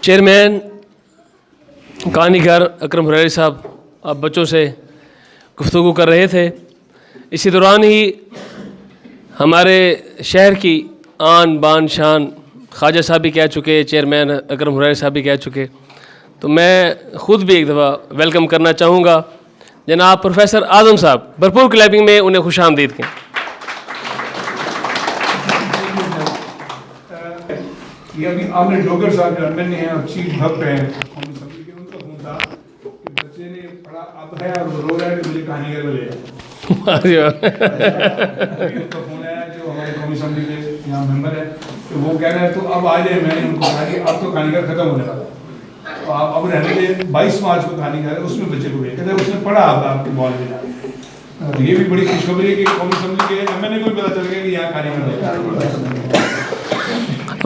Chairman कहानीकार अकरम हुरैरी साहब आप बच्चों से गुफ्तगू कर रहे थे। इसी दौरान ही हमारे शहर की आन बान शान ख्वाजा साहब भी कह चुके, चेयरमैन अकरम हुरैरी साहब भी कह चुके, तो मैं ख़ुद भी एक दफ़ा वेलकम करना चाहूँगा जनाब प्रोफेसर आज़म साहब। भरपूर क्लैपिंग में उन्हें खुश आमदीद करें। ये अभी आपने डॉक्टर साहब जो एमएन हैं और चीफ भक्त हैं उनका फोन था कि बच्चे ने पढ़ा अब है और रो रहा है कि मुझे कहानी कर बोले उनका फोन आया जो हमारे कौमी असेंबली के यहाँ मेंबर है, तो वो कह रहे हैं तो अब आ जाए। मैंने उनको कहा कि अब तो कहानीगर खत्म होने वाला है, तो आप अब रहने के 22 मार्च को कहानीगर है उसमें बच्चे को भेज कहते उसने पढ़ा आपके मॉल में। तो ये भी बड़ी खुशखबरी है कि कौमी असेंबली के एमएनए को भी पता चल गया कि यहाँ कहानीगर।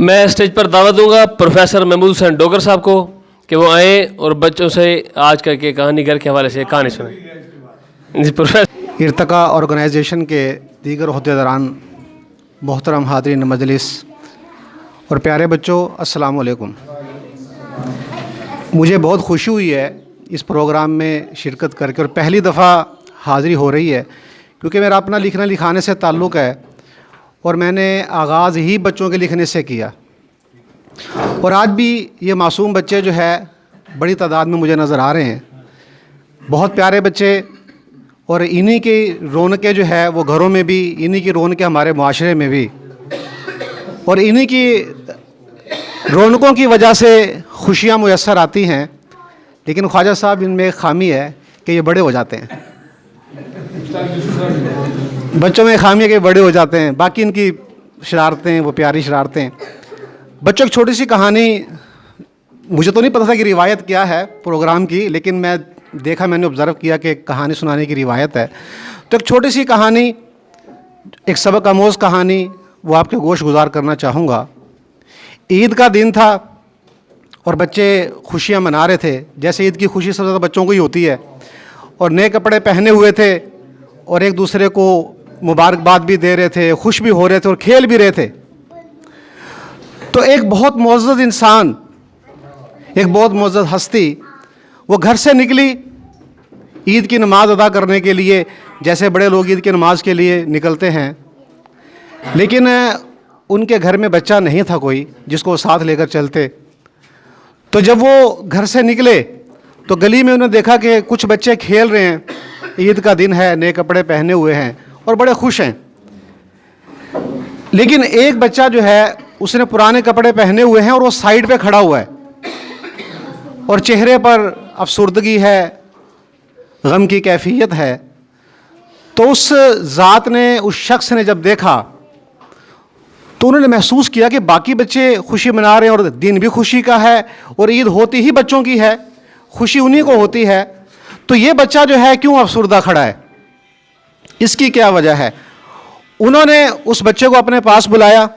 मैं स्टेज पर दावत दूंगा प्रोफेसर महमूद हुसैन डोगर साहब को कि वो आए और बच्चों से आज करके कहानी घर के हवाले से कहानी सुने। जी प्रोफेसर। इर्तका ऑर्गेनाइजेशन के दीगर अहदेदारान, मोहतरम हाज़रीन मजलिस और प्यारे बच्चों, अस्सलाम वालेकुम। मुझे बहुत खुशी हुई है इस प्रोग्राम में शिरकत करके, और पहली दफ़ा हाज़िरी हो रही है क्योंकि मेरा अपना लिखना लिखाने से ताल्लुक़ है और मैंने आगाज़ ही बच्चों के लिखने से किया। और आज भी ये मासूम बच्चे जो है बड़ी तादाद में मुझे नज़र आ रहे हैं, बहुत प्यारे बच्चे, और इन्हीं की रौनकें जो है वो घरों में भी, इन्हीं की रौनकें हमारे माशरे में भी, और इन्हीं की रौनकों की वजह से खुशियाँ मुयस्सर आती हैं। लेकिन ख्वाजा साहब इनमें एक ख़ामी है कि ये बड़े हो जाते हैं, बच्चों में खामी है कि बड़े हो जाते हैं। बाकी इनकी शरारतें वो प्यारी शरारतें। बच्चों की छोटी सी कहानी, मुझे तो नहीं पता था कि रिवायत क्या है प्रोग्राम की, लेकिन मैं देखा, मैंने ऑब्ज़र्व किया कि कहानी सुनाने की रिवायत है। तो एक छोटी सी कहानी, एक सबक आमोज़ कहानी वो आपके गोश गुजार करना चाहूँगा। ईद का दिन था और बच्चे खुशियाँ मना रहे थे, जैसे ईद की खुशी सबसे ज़्यादा बच्चों को ही होती है, और नए कपड़े पहने हुए थे और एक दूसरे को मुबारकबाद भी दे रहे थे, खुश भी हो रहे थे और खेल भी रहे थे। तो एक बहुत मुअज़्ज़ज़ इंसान, एक बहुत मुअज़्ज़ज़ हस्ती वो घर से निकली ईद की नमाज़ अदा करने के लिए, जैसे बड़े लोग ईद की नमाज़ के लिए निकलते हैं। लेकिन उनके घर में बच्चा नहीं था कोई जिसको साथ लेकर चलते। तो जब वो घर से निकले तो गली में उन्होंने देखा कि कुछ बच्चे खेल रहे हैं, ईद का दिन है, नए कपड़े पहने हुए हैं और बड़े खुश हैं। लेकिन एक बच्चा जो है उसने पुराने कपड़े पहने हुए हैं और वो साइड पे खड़ा हुआ है और चेहरे पर अफसुर्दगी है, गम की कैफियत है। तो उस ज़ात ने, उस शख्स ने जब देखा तो उन्होंने महसूस किया कि बाकी बच्चे खुशी मना रहे हैं और दिन भी खुशी का है और ईद होती ही बच्चों की है, खुशी उन्हीं को होती है, तो ये बच्चा जो है क्यों अफसुर्दा खड़ा है, इसकी क्या वजह है। उन्होंने उस बच्चे को अपने पास बुलाया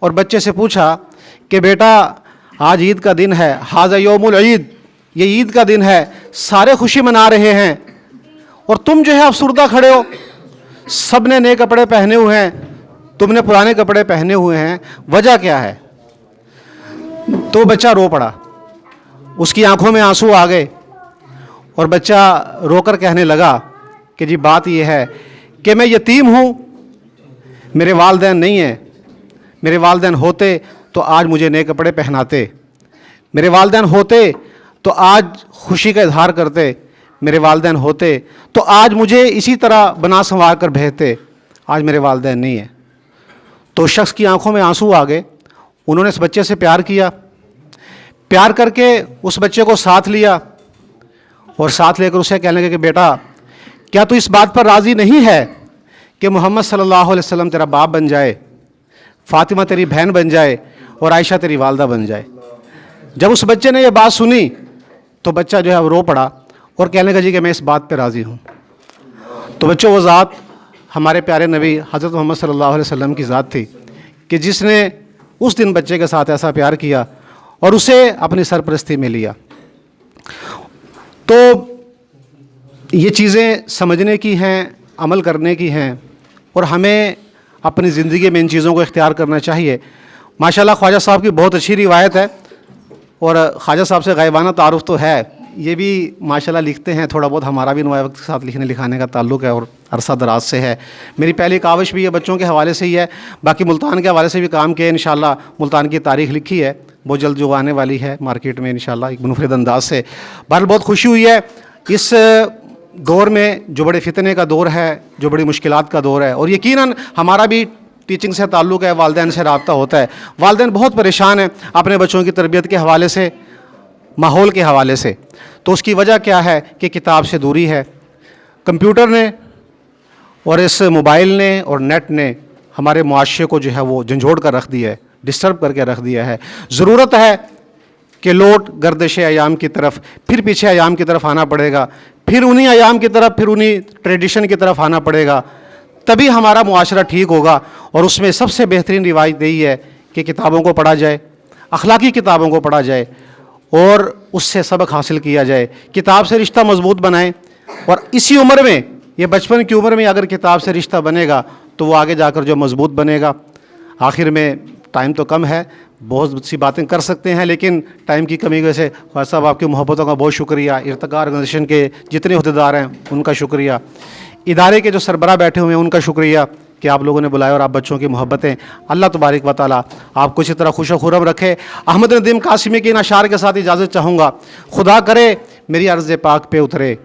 और बच्चे से पूछा कि बेटा आज ईद का दिन है, हाज़ा यौमुल ईद, ये ईद का दिन है, सारे खुशी मना रहे हैं और तुम जो है अफसुर्दा खड़े हो। सब ने नए कपड़े पहने हुए हैं, तुमने पुराने कपड़े पहने हुए हैं, वजह क्या है। तो बच्चा रो पड़ा, उसकी आंखों में आंसू आ गए और बच्चा रोकर कहने लगा कि जी बात यह है कि मैं यतीम हूँ, मेरे वालिदैन नहीं हैं, मेरे वालिदैन होते तो आज मुझे नए कपड़े पहनाते, मेरे वालिदैन होते तो आज खुशी का इजहार करते, मेरे वालिदैन होते तो आज मुझे इसी तरह बना संवार कर भेजते, आज मेरे वालिदैन नहीं हैं। तो शख्स की आंखों में आंसू आ गए। उन्होंने इस बच्चे से प्यार किया, प्यार करके उस बच्चे को साथ लिया और साथ लेकर उसे कहने लगे कि बेटा क्या तू इस बात पर राज़ी नहीं है कि मोहम्मद सल्लल्लाहु अलैहि वसल्लम तेरा बाप बन जाए, फ़ातिमा तेरी बहन बन जाए और आयशा तेरी वालदा बन जाए। जब उस बच्चे ने यह बात सुनी तो बच्चा जो है वो रो पड़ा और कहने लगा जी कि मैं इस बात पर राज़ी हूँ। तो बच्चों वो ज़ात हमारे प्यारे नबी हज़रत मोहम्मद सल्लल्लाहु अलैहि वसल्लम की ज़ात थी कि जिसने उस दिन बच्चे के साथ ऐसा प्यार किया और उसे अपनी सरपरस्ती में लिया। तो ये चीज़ें समझने की हैं, अमल करने की हैं और हमें अपनी ज़िंदगी में इन चीज़ों को इख्तियार करना चाहिए। माशाल्लाह ख्वाजा साहब की बहुत अच्छी रिवायत है। और ख्वाजा साहब से गायबाना तारुफ तो है, ये भी माशाल्लाह लिखते हैं थोड़ा बहुत, हमारा भी नुमाया वक्त के साथ लिखने लिखाने का ताल्लुक़ है और अरसा दराज से है। मेरी पहली काविश भी ये बच्चों के हवाले से ही है, बाकी मुल्तान के हवाले से भी काम किया इंशाल्लाह। मुल्तान की तारीख़ लिखी है, बहुत जल्द जो आने वाली है मार्केट में इंशाल्लाह एक मुनफरिद अंदाज से। बहरहाल बहुत खुशी हुई है इस दौर में, जो बड़े फितने का दौर है, जो बड़ी मुश्किलात का दौर है, और यकीनन हमारा भी टीचिंग से ताल्लुक़ है, वालिदैन से रब्ता होता है। वालिदैन बहुत परेशान हैं अपने बच्चों की तरबियत के हवाले से, माहौल के हवाले से। तो उसकी वजह क्या है कि किताब से दूरी है। कंप्यूटर ने और इस मोबाइल ने और नेट ने हमारे मुआशरे को जो है वो झंझोड़ कर रख दिया है, डिस्टर्ब करके रख दिया है। ज़रूरत है कि लौट गर्दिश अयाम की तरफ, फिर पीछे अयाम की तरफ आना पड़ेगा, फिर उन्हीं अयाम की तरफ, फिर उन्हीं ट्रेडिशन की तरफ आना पड़ेगा, तभी हमारा मुआशरा ठीक होगा। और उसमें सबसे बेहतरीन रिवायत यही है कि किताबों को पढ़ा जाए, अखलाकी किताबों को पढ़ा जाए और उससे सबक हासिल किया जाए। किताब से रिश्ता मजबूत बनाएं, और इसी उम्र में, ये बचपन की उम्र में अगर किताब से रिश्ता बनेगा तो वो आगे जाकर जो मजबूत बनेगा। आखिर में टाइम तो कम है, बहुत सी बातें कर सकते हैं, लेकिन टाइम की कमी की वजह से ख्वाजा साहब आपकी मोहब्बतों का बहुत शुक्रिया, इर्तिका ऑर्गेनाइजेशन के जितने अहदेदार हैं उनका शुक्रिया, इदारे के जो सरबराह बैठे हुए हैं उनका शुक्रिया कि आप लोगों ने बुलाया और आप बच्चों की मोहब्बतें, अल्लाह तबारक व तआला आपको इसी तरह खुश खुरम रखे। अहमद नदीम कासिमी के इन अशार के साथ इजाज़त चाहूँगा। खुदा करे मेरी अर्ज़ पाक पे उतरे,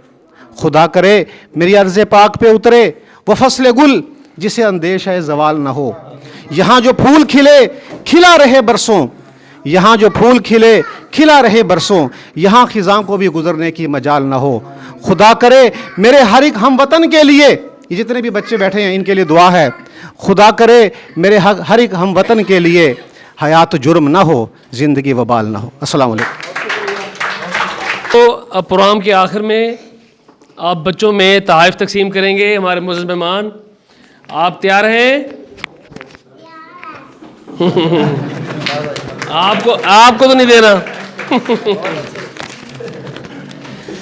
खुदा करे मेरी अर्ज़ पाक पे उतरे वो फसले गुल जिसे अंदेश है ज़वाल ना हो। यहाँ जो फूल खिले खिला रहे बरसों, यहाँ जो फूल खिले खिला रहे बरसों, यहाँ ख़िज़ां को भी गुज़रने की मजाल ना हो। खुदा करे मेरे हर एक हम वतन के लिए, ये जितने भी बच्चे बैठे हैं इनके लिए दुआ है, खुदा करे मेरे हर एक हम वतन के लिए हयात जुर्म ना हो, ज़िंदगी वबाल ना हो। अस्सलाम वालेकुम। तो अब प्रोग्राम के आखिर में आप बच्चों में तोहफ़े तकसीम करेंगे। हमारे मुअज़्ज़ज़ मेहमान, आप तैयार हैं? आपको तो नहीं देना।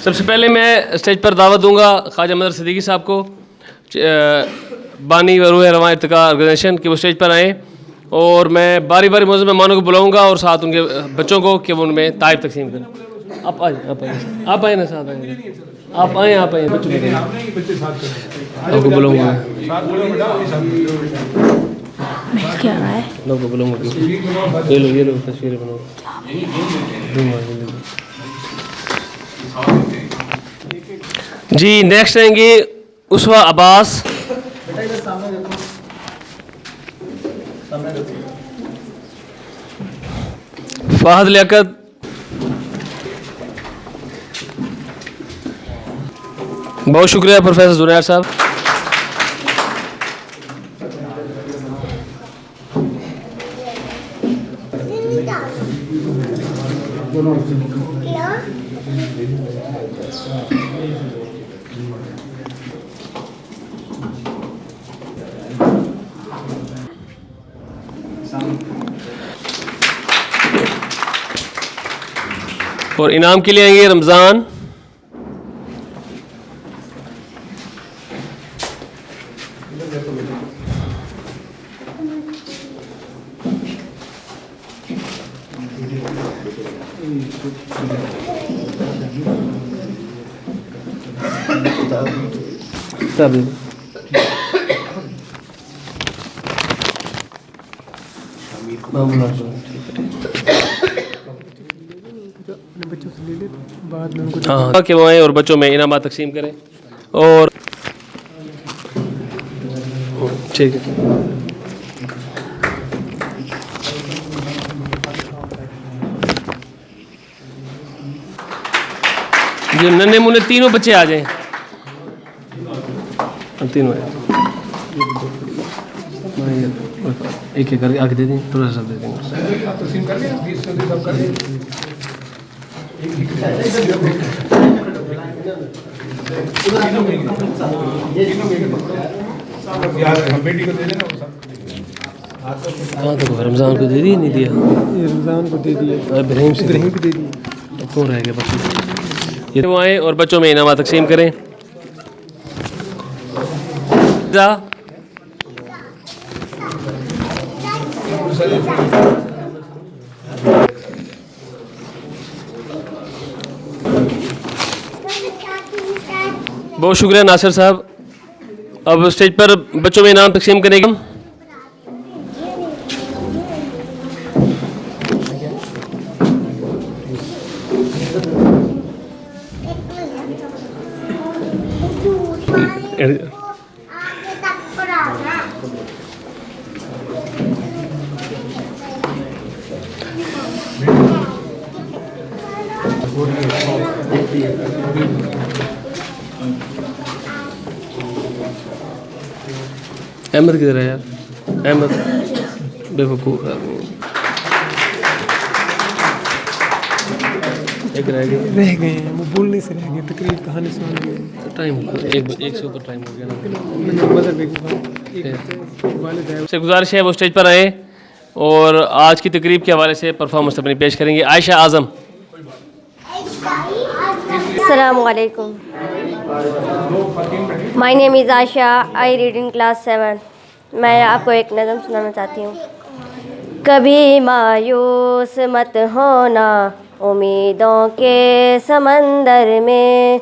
सबसे पहले मैं स्टेज पर दावत दूंगा ख्वाजा मदर सिद्दीकी साहब को, बानी व रूह रवां इर्तिका ऑर्गेनाइजेशन, कि वो स्टेज पर आएँ, और मैं बारी बारी मुअज़्ज़ज़ मेहमानों को बुलाऊंगा और साथ उनके बच्चों को कि वो उनमें तोहफ़े तकसीम करें। आप आए ना, साथ आए, आप आए बच्चों को आपको बुलाऊंगा। क्या रहा है? लोग को बुलाऊंगा, ये लो तस्वीरें बनाओ। जी नेक्स्ट आएंगे उसवा अब्बास। फ़हद लियाकत, बहुत शुक्रिया प्रोफेसर जुनैर साहब। और इनाम के लिए आएंगे रमज़ान। हाँ कि वो आए और बच्चों में इनाम तकसीम करें। और ठीक है, ये नन्हे मुन्ने तीनों बच्चे आ जाएं, तीनों एक करके आगे दे दें, थोड़ा सा दे देंगे। आप तस्लीम कर लें, सब कर लें। बेटी को दे देना, हाँ तो रमज़ान को दे दिया, नहीं दिया? रमज़ान को दे दिया, इब्राहिम को दे दिया। तो कौन रह गया बच्चे? ये वो आएँ और बच्चों में इनाम तकसीम करें। बहुत शुक्रिया नासिर साहब। अब स्टेज पर बच्चों में इनाम तकसीम करेंगे। अहमद किधर है यार? अहमद बेवकूफ़ आदमी। एक रह गया। रह गए हैं, वो बोलने से रह गए, तकरीर कहानी सुनाने में। टाइम एक से ऊपर टाइम हो गया ना। मदर बेगम वालिद है। से गुजारिश है वो स्टेज पर आए और आज की तकरीब के हवाले से परफॉर्मेंस अपनी पेश करेंगे। आयशा आज़म। Assalamualaikum. My name is Aisha. I read in class 7. मैं आपको एक नज़म सुनाना चाहती हूँ। कभी मायूस मत होना उम्मीदों के समंदर में,